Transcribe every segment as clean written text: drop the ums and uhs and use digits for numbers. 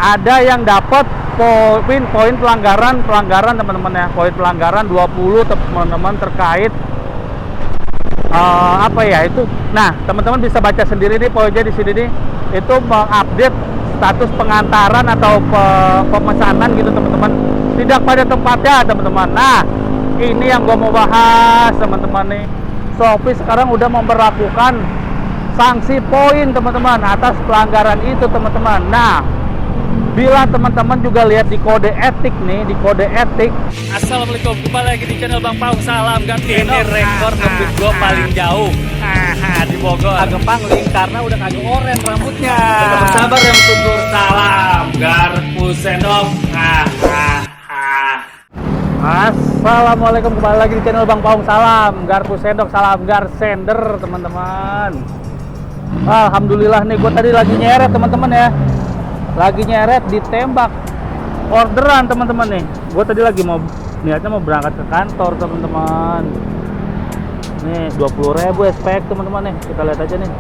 ada yang dapat poin pelanggaran teman-teman ya, poin pelanggaran 20 teman-teman terkait apa ya itu. Nah, teman-teman bisa baca sendiri nih poinnya di sini nih. Itu mengupdate status pengantaran atau pemesanan gitu teman-teman, tidak pada tempatnya teman-teman. Nah, ini yang gue mau bahas teman-teman nih. Shopee sekarang udah memberlakukan sanksi poin teman-teman atas pelanggaran itu teman-teman. Nah, bila teman-teman juga lihat di kode etik nih, di kode etik. Assalamualaikum, kembali lagi di channel Bang Paung. Salam ganti. Ini rekor ngebit gue paling jauh di Bogor. Agak pangling karena udah kagak oren rambutnya. Tetap sabar yang tutur. Salam garpu sendok. Assalamualaikum, kembali lagi di channel Bang Paung. Salam garpu sendok, salam gar sender teman-teman. Alhamdulillah nih, gue tadi lagi nyeret teman-teman ya. Lagi nyeret ditembak orderan teman-teman nih. Gue tadi lagi niatnya mau berangkat ke kantor teman-teman. Nih 20.000 SPX teman-teman nih. Kita lihat aja nih.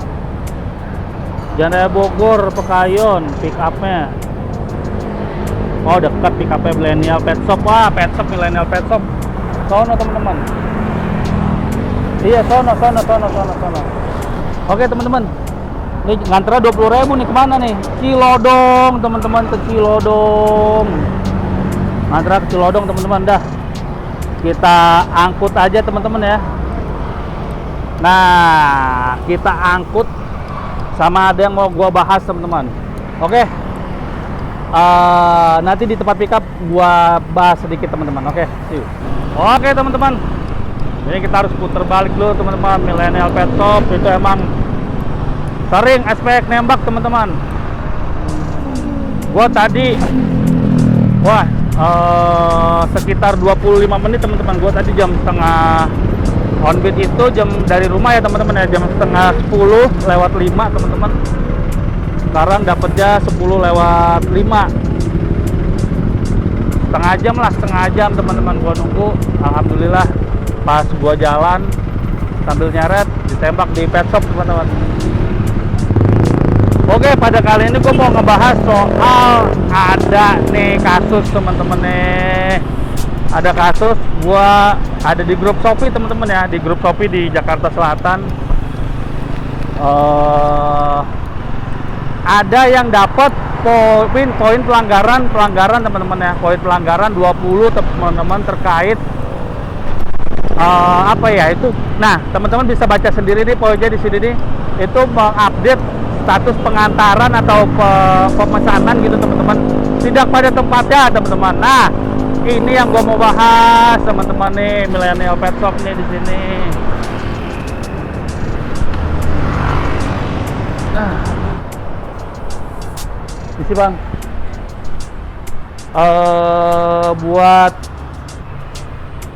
Jalan Raya Bogor, Pekayon, pick up-nya. Oh, dekat pick up-nya Millennial Pet Shop. Wah, Pet Shop Millennial Pet Shop. Sono teman-teman. Iya, sono. Oke teman-teman. Ini nganternya 20.000 nih, kemana nih? Cilodong teman-teman, ke Cilodong. Nganternya ke Cilodong teman-teman. Dah, kita angkut aja teman-teman ya. Nah, kita angkut sama ada yang mau gua bahas teman-teman. Oke. Nanti di tempat pickup gua bahas sedikit teman-teman. Oke, see you. Oke teman-teman. Ini kita harus putar balik dulu teman-teman. Millennial Pet Shop itu emang sering SPX nembak teman-teman. Gua tadi sekitar 25 menit teman-teman. Gua tadi jam setengah on beat itu jam dari rumah ya teman-teman ya, jam setengah 10 lewat 5 teman-teman. Sekarang dapatnya 10 lewat 5. Setengah jam teman-teman gua nunggu. Alhamdulillah pas gua jalan sambil nyeret ditembak di pet shop teman-teman. Oke, pada kali ini gue mau ngebahas soal ada nih kasus teman-teman nih. Ada kasus, gue ada di grup Shopee teman-teman ya, di grup Shopee di Jakarta Selatan. Ada yang dapat poin pelanggaran teman-teman ya, poin pelanggaran 20 teman-teman terkait apa ya itu. Nah, teman-teman bisa baca sendiri nih poinnya di sini nih. Itu mengupdate status pengantaran atau pemesanan gitu teman-teman, tidak pada tempatnya teman-teman. Nah, ini yang gue mau bahas teman-teman nih, Millennial Pet Shop nih di sini. Isi bang. Buat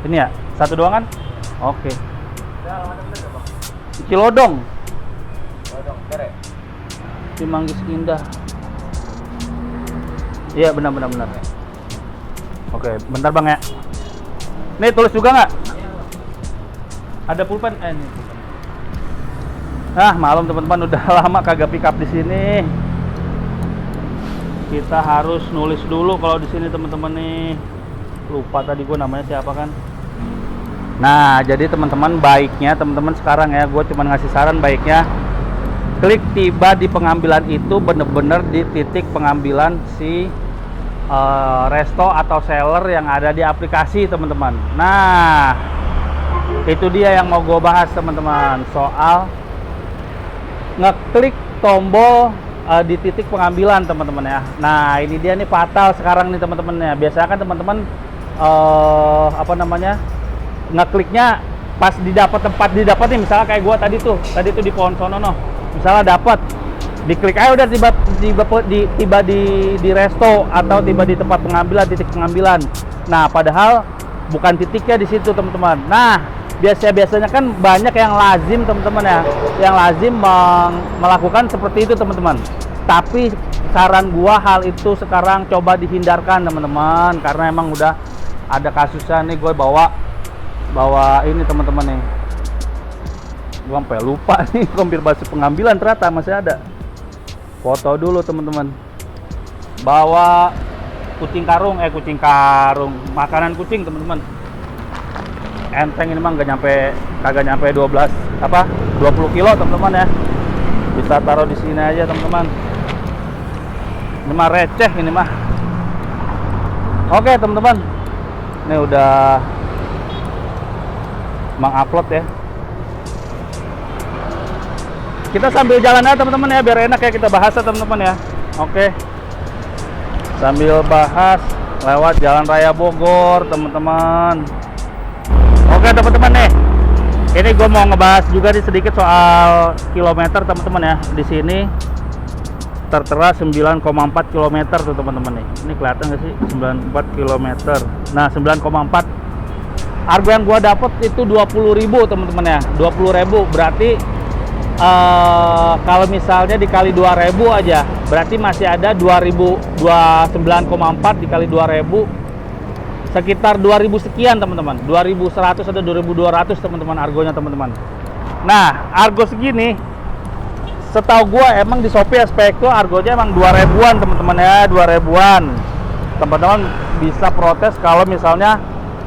ini ya, satu doang kan? Oke. Cilodong. Di Manggis Indah. Iya benar. Oke, bentar bang ya. Nih tulis juga nggak? Ada pulpen? Ini pulpen. Malam teman-teman, udah lama kagak pick up di sini. Kita harus nulis dulu kalau di sini teman-teman nih. Lupa tadi gue namanya siapa kan. Nah, jadi teman-teman baiknya teman-teman sekarang ya, gue cuma ngasih saran baiknya klik tiba di pengambilan itu bener-bener di titik pengambilan si resto atau seller yang ada di aplikasi teman-teman. Nah, itu dia yang mau gue bahas teman-teman, soal ngeklik tombol di titik pengambilan teman-teman ya. Nah, ini dia nih fatal sekarang nih teman-teman ya. Biasanya kan teman-teman ngekliknya pas didapat tempat nih, misalnya kayak gue tadi tuh di pohon sono misalnya dapat, diklik aja udah tiba di resto atau tiba di tempat pengambilan, titik pengambilan. Nah, padahal bukan titiknya di situ teman-teman. Nah, biasanya kan banyak yang lazim teman-teman ya, yang lazim melakukan seperti itu teman-teman. Tapi saran gua hal itu sekarang coba dihindarkan teman-teman, karena emang udah ada kasusnya nih. Gue bawa ini teman-teman nih. Gue sampai lupa nih konfirmasi pengambilan, ternyata masih ada. Foto dulu teman-teman. bawa kucing karung, makanan kucing teman-teman. Enteng ini mah kagak nyampe 20 kilo teman-teman ya. Bisa taruh di sini aja teman-teman. Ini mah receh ini mah. Oke teman-teman, ini udah mengupload ya. Kita sambil jalan aja teman-teman ya, biar enak ya kita bahas ya teman-teman ya. Oke, sambil bahas lewat Jalan Raya Bogor teman-teman. Oke teman-teman nih, ini gue mau ngebahas juga nih sedikit soal kilometer teman-teman ya. Di sini tertera 9,4 km tuh teman-teman nih. Ini kelihatan nggak sih 94 km. Nah 9,4. Harga yang gue dapet itu 20.000 teman-teman ya. 20.000 berarti kalau misalnya dikali 2.000 aja, berarti masih ada 9,4 dikali 2.000 sekitar 2.000 sekian teman-teman. 2.100 atau 2.200 teman-teman argonya teman-teman. Nah argo segini setahu gua emang di Shopee SPX tuh argonya emang 2.000-an teman-teman ya, 2.000-an. Teman-teman bisa protes kalau misalnya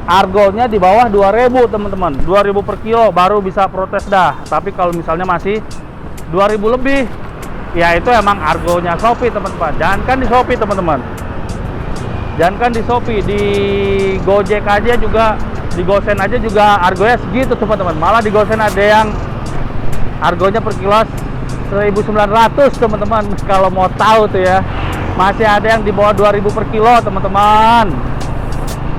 argonya di bawah 2.000 teman-teman, 2.000 per kilo baru bisa protes dah. Tapi kalau misalnya masih 2.000 lebih, ya itu emang argonya Shopee teman-teman. Jangankan di Shopee teman-teman, jangankan di Shopee, di Gojek aja juga, di Gosen aja juga argonya segitu teman-teman. Malah di Gosen ada yang argonya per kilo 1.900 teman-teman. Kalau mau tahu tuh ya, masih ada yang di bawah 2.000 per kilo teman-teman.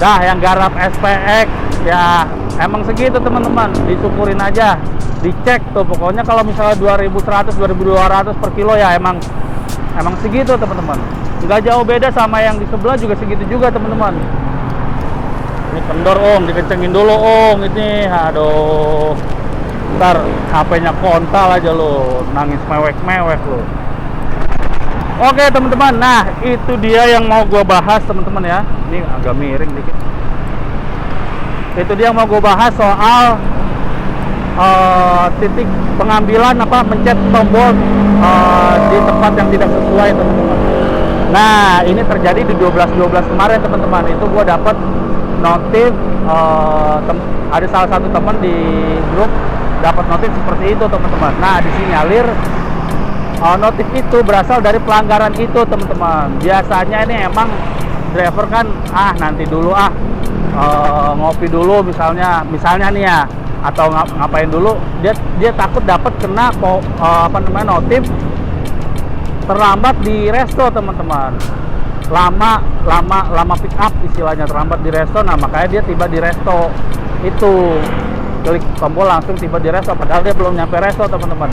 Dah yang garap SPX ya emang segitu teman-teman, disyukurin aja, dicek tuh pokoknya. Kalau misalnya 2.100 2.200 per kilo ya emang segitu teman-teman. Nggak jauh beda sama yang di sebelah juga segitu juga teman-teman. Ini kendor dikencengin dulu ini. Aduh, ntar HP-nya kontal aja lo, nangis mewek-mewek lo. Oke teman-teman, nah itu dia yang mau gue bahas teman-teman ya. Ini agak miring dikit. Itu dia yang mau gue bahas soal titik pengambilan mencet tombol di tempat yang tidak sesuai teman-teman. Nah ini terjadi di 12.12 kemarin teman-teman. Itu gue dapat notif, ada salah satu teman di grup dapat notif seperti itu teman-teman. Nah disinyalir notif itu berasal dari pelanggaran itu teman-teman. Biasanya ini emang driver kan nanti dulu ngopi dulu misalnya nih ya, atau ngapain dulu, dia takut dapat kena notif terlambat di resto teman-teman. Lama pick up istilahnya, terlambat di resto. Nah makanya dia tiba di resto itu, klik tombol langsung tiba di resto padahal dia belum nyampe resto teman-teman.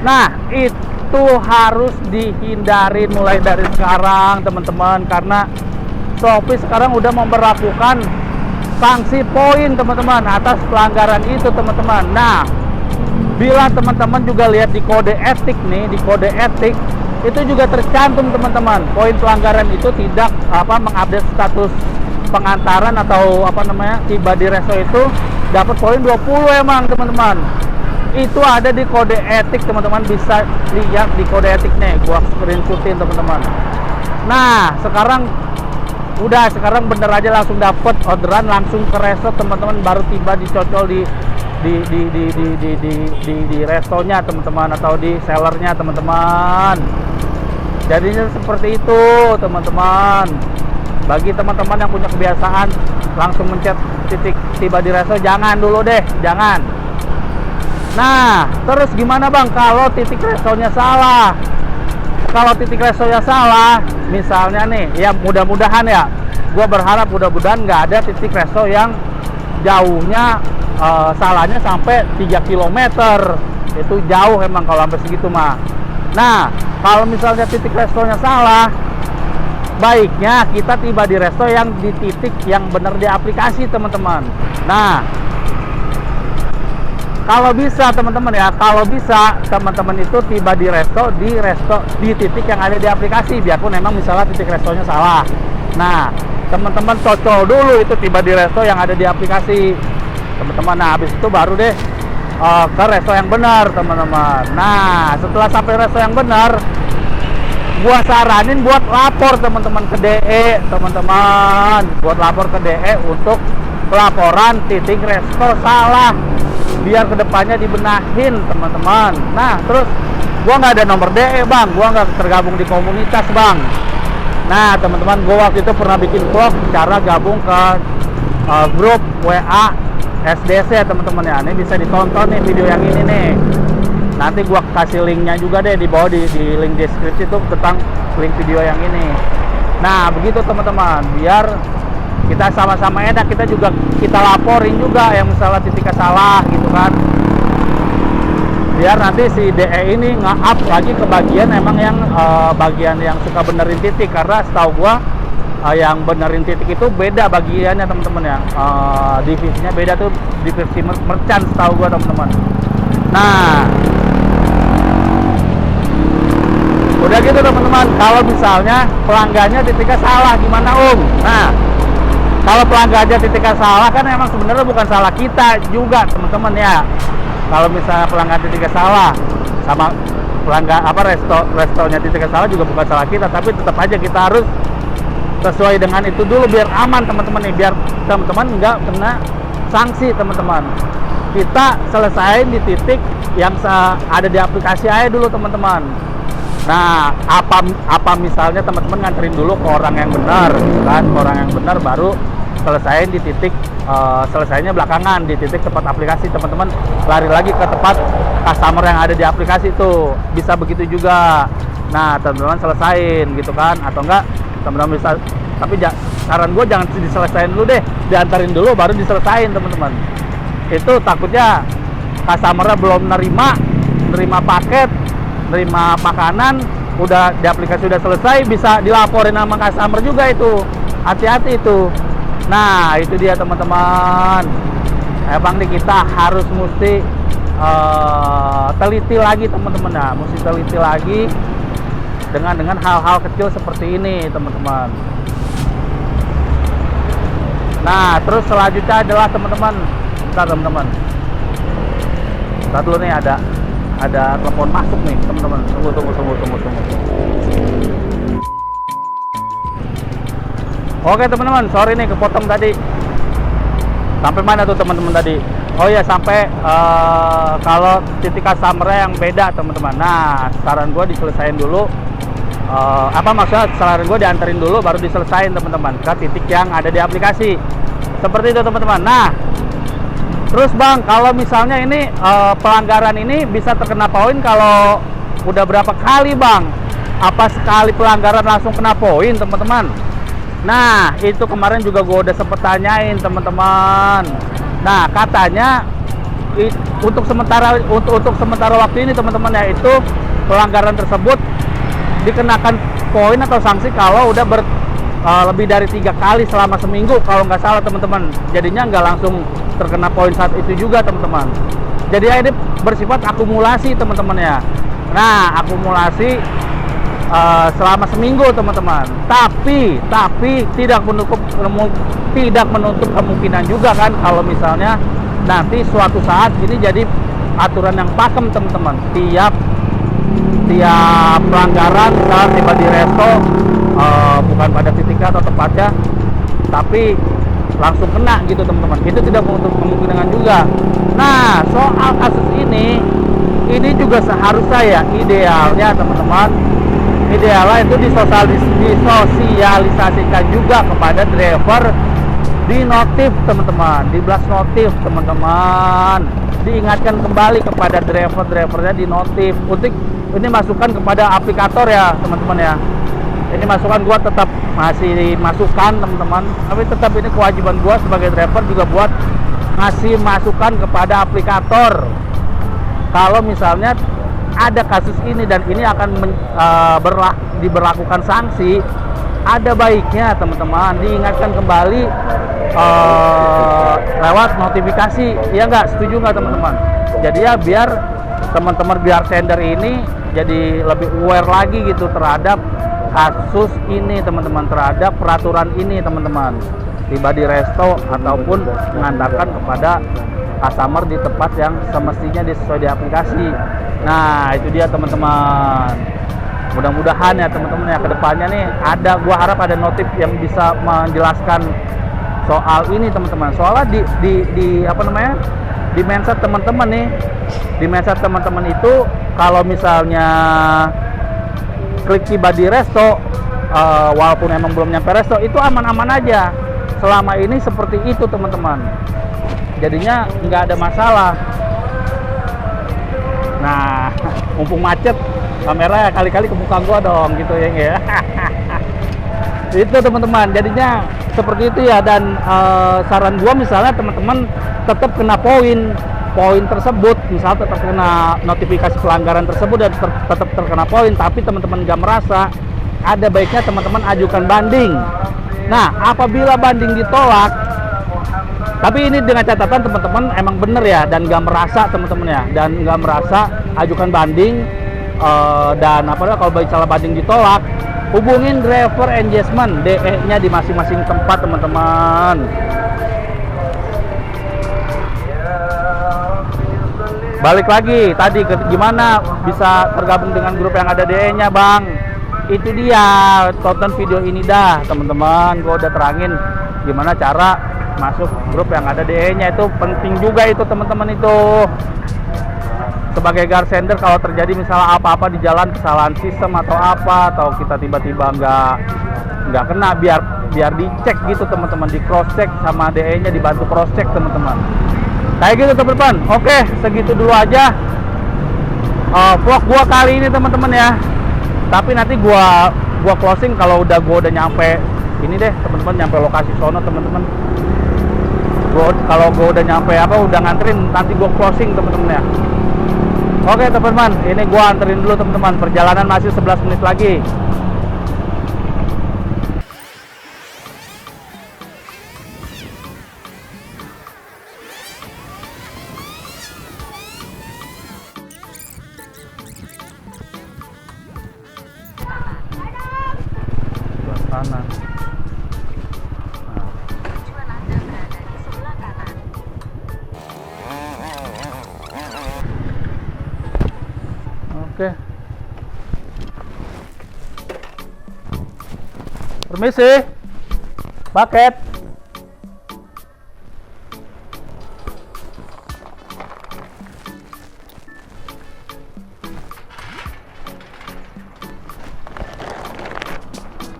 Nah itu harus dihindarin mulai dari sekarang teman-teman, karena Shopee sekarang udah memberlakukan sanksi poin teman-teman atas pelanggaran itu teman-teman. Nah bila teman-teman juga lihat di kode etik nih, di kode etik itu juga tercantum teman-teman, poin pelanggaran itu tidak mengupdate status pengantaran atau tiba di resto itu dapat poin 20 emang teman-teman. Itu ada di kode etik teman-teman, bisa lihat di kode etiknya, gua screenshotin teman-teman. Nah sekarang bener aja langsung dapat orderan langsung ke resto teman-teman, baru tiba dicocol di restonya teman-teman, atau di sellernya teman-teman. Jadinya seperti itu teman-teman. Bagi teman-teman yang punya kebiasaan langsung mencet titik tiba di resto, jangan dulu deh, jangan. Nah terus gimana bang kalau titik restonya salah? Kalau titik restonya salah, misalnya nih ya, mudah-mudahan ya, gue berharap mudah-mudahan nggak ada titik resto yang jauhnya salahnya sampai 3 km. Itu jauh emang kalau sampai segitu mah. Nah kalau misalnya titik restonya salah, baiknya kita tiba di resto yang di titik yang benar di aplikasi teman-teman. Nah kalau bisa teman-teman ya, kalau bisa teman-teman itu tiba di resto di titik yang ada di aplikasi, biarpun memang misalnya titik restonya salah. Nah teman-teman cocol dulu itu tiba di resto yang ada di aplikasi teman-teman. Nah habis itu baru deh ke resto yang benar teman-teman. Nah setelah sampai resto yang benar, gua saranin buat lapor teman-teman ke DE, teman-teman, buat lapor ke DE untuk pelaporan titik resto salah, biar kedepannya dibenahin teman-teman. Nah terus gua nggak ada nomor DE bang, gua nggak tergabung di komunitas bang. Nah teman-teman, gua waktu itu pernah bikin vlog cara gabung ke grup WA SDC teman-teman ya. Ini bisa ditonton nih video yang ini nih. Nanti gua kasih linknya juga deh di bawah di link deskripsi tuh tentang link video yang ini. Nah begitu teman-teman, biar kita sama-sama enak, kita laporin juga yang misalnya titiknya salah gitu kan, biar nanti si DE ini nge-up lagi ke bagian emang yang bagian yang suka benerin titik. Karena setahu gua yang benerin titik itu beda bagiannya teman-teman ya, divisinya beda tuh, divisi merchant setahu gua teman-teman. Nah udah gitu teman-teman, kalau misalnya pelanggannya titiknya salah gimana Nah kalau pelanggannya titiknya salah kan emang sebenarnya bukan salah kita juga teman-teman ya. Kalau misalnya pelanggan titiknya salah sama pelanggan restonya titiknya salah juga bukan salah kita, tapi tetap aja kita harus sesuai dengan itu dulu biar aman teman-teman nih, biar teman-teman nggak kena sanksi teman-teman. Kita selesaiin di titik yang ada di aplikasi aja dulu teman-teman. Nah apa misalnya teman-teman nganterin dulu ke orang yang benar gitu kan, ke orang yang benar baru selesaiin di titik selesainya belakangan di titik tempat aplikasi. Teman-teman lari lagi ke tempat customer yang ada di aplikasi itu, bisa begitu juga. Nah teman-teman selesain gitu kan, atau enggak teman-teman bisa, tapi saran gue jangan diselesain dulu deh, diantarin dulu baru diselesain teman-teman. Itu takutnya customernya belum nerima paket, nerima makanan, udah di aplikasi udah selesai, bisa dilaporin sama customer juga itu. Hati-hati itu. Nah itu dia teman-teman, emang nih kita harus mesti teliti lagi teman-teman ya, mesti teliti lagi dengan hal-hal kecil seperti ini teman-teman. Nah terus selanjutnya adalah teman-teman, bentar teman-teman, bentar dulu nih, ada telepon masuk nih teman-teman. Tunggu. Oke teman-teman, sorry nih kepotong tadi. Sampai mana tuh teman-teman tadi? Oh ya, sampai kalau titik customer yang beda teman-teman. Nah saran gue diselesain dulu, maksudnya saran gue dianterin dulu baru diselesain teman-teman ke titik yang ada di aplikasi. Seperti itu teman-teman. Nah terus bang, kalau misalnya ini pelanggaran ini bisa terkena poin kalau udah berapa kali bang? Apa sekali pelanggaran langsung kena poin teman-teman? Nah itu kemarin juga gue udah sempet tanyain teman-teman. Nah katanya untuk sementara waktu ini teman-teman ya, itu pelanggaran tersebut dikenakan poin atau sanksi kalau udah lebih dari 3 kali selama seminggu kalau nggak salah teman-teman. Jadinya nggak langsung terkena poin saat itu juga teman-teman. Jadi ini bersifat akumulasi teman-teman ya. Nah akumulasi selama seminggu teman-teman. Tapi tidak menutup kemungkinan juga kan kalau misalnya nanti suatu saat ini jadi aturan yang pakem teman-teman. Tiap pelanggaran misalnya tiba di resto, bukan pada titiknya atau tempatnya, tapi langsung kena gitu teman-teman. Itu tidak menutup kemungkinan juga. Nah soal kasus ini juga seharusnya ya idealnya teman-teman, idealnya itu disosialisasikan juga kepada driver, di notif teman-teman, di blast notif teman-teman, diingatkan kembali kepada drivernya di notif. Untuk ini masukan kepada aplikator ya teman-teman ya, ini masukan gua tetap masih masukan teman-teman, tapi tetap ini kewajiban gua sebagai driver juga buat ngasih masukan kepada aplikator kalau misalnya ada kasus ini dan ini akan diberlakukan sanksi. Ada baiknya teman-teman diingatkan kembali lewat notifikasi. Ya nggak, setuju nggak teman-teman? Jadi ya biar teman-teman sender ini jadi lebih aware lagi gitu terhadap kasus ini teman-teman, terhadap peraturan ini teman-teman, tiba di resto ataupun mengantarkan kepada customer di tempat yang semestinya sesuai di aplikasi. Nah itu dia teman-teman. Mudah-mudahan ya teman-teman ya, kedepannya nih gua harap ada notif yang bisa menjelaskan soal ini teman-teman. Soalnya di apa namanya, di mindset teman-teman nih, di mindset teman-teman itu kalau misalnya klik tiba di resto, walaupun emang belum nyampe resto, itu aman-aman aja. Selama ini seperti itu teman-teman, jadinya nggak ada masalah. Nah, mumpung macet, kamera kali-kali ke muka gua dong gitu ya. Itu teman-teman, jadinya seperti itu ya. Dan saran gua misalnya teman-teman tetap kena poin tersebut, misal tetap kena notifikasi pelanggaran tersebut dan tetap terkena poin, tapi teman-teman nggak merasa, ada baiknya teman-teman ajukan banding. Nah, apabila banding ditolak, tapi ini dengan catatan teman-teman emang bener ya, dan nggak merasa teman-teman ya, dan nggak merasa ajukan banding, dan apalagi kalau misalnya banding ditolak, hubungin driver engagement DE-nya di masing-masing tempat teman-teman. Balik lagi tadi gimana bisa tergabung dengan grup yang ada DE-nya bang? Itu dia, tonton video ini dah teman-teman, gua udah terangin gimana cara masuk grup yang ada DE-nya. Itu penting juga itu teman-teman. Itu sebagai garsender, kalau terjadi misalnya apa-apa di jalan, kesalahan sistem atau apa, atau kita tiba-tiba nggak kena, biar dicek gitu teman-teman, di cross check sama DE-nya, dibantu cross check teman-teman. Kayak gitu teman-teman. Oke, segitu dulu aja vlog gua kali ini teman-teman ya. Tapi nanti gua closing kalau gua udah nyampe ini deh teman-teman, nyampe lokasi sono teman-teman. Kalau gua udah nyampe udah nganterin, nanti gua closing teman-teman ya. Oke teman-teman, ini gua anterin dulu teman-teman. Perjalanan masih 11 menit lagi. Kanan. Oke. Permisi. Paket.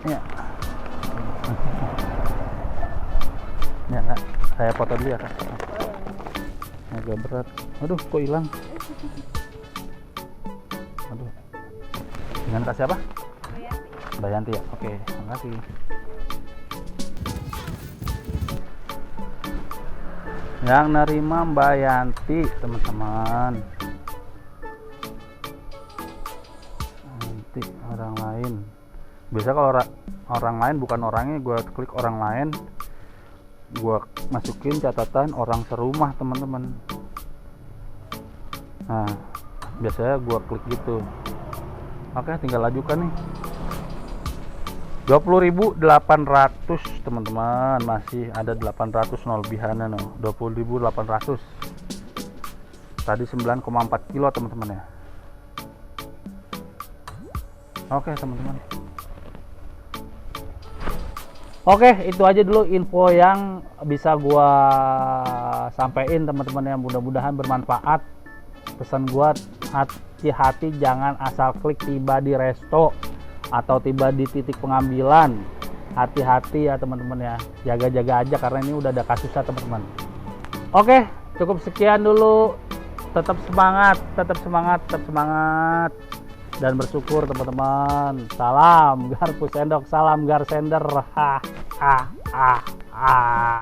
Ya. Ya, Kak. Saya foto dulu ya, Kak. Agak berat. Aduh, kok hilang? Aduh. Dengan Kak siapa? Mbak Yanti ya? Oke, makasih. Yang nerima Mbak Yanti, teman-teman. Nanti orang lain. Biasa kalau orang lain bukan orangnya, gue klik orang lain, gue masukin catatan orang serumah teman-teman. Nah, biasanya gue klik gitu. Oke, tinggal ajukan nih. 20.800 teman-teman, masih ada 800 no lebihannya no. 20.800. Tadi 9,4 kilo teman-teman ya. Oke teman-teman. Oke, itu aja dulu info yang bisa gua sampaikan teman-teman ya. Mudah-mudahan bermanfaat. Pesan gua, hati-hati, jangan asal klik tiba di resto atau tiba di titik pengambilan. Hati-hati ya teman-teman ya. Jaga-jaga aja karena ini udah ada kasusnya teman-teman. Oke, cukup sekian dulu. Tetap semangat, tetap semangat, tetap semangat. Dan bersyukur teman-teman. Salam Garpu Sendok, salam Garsender. Ha ha ha ha.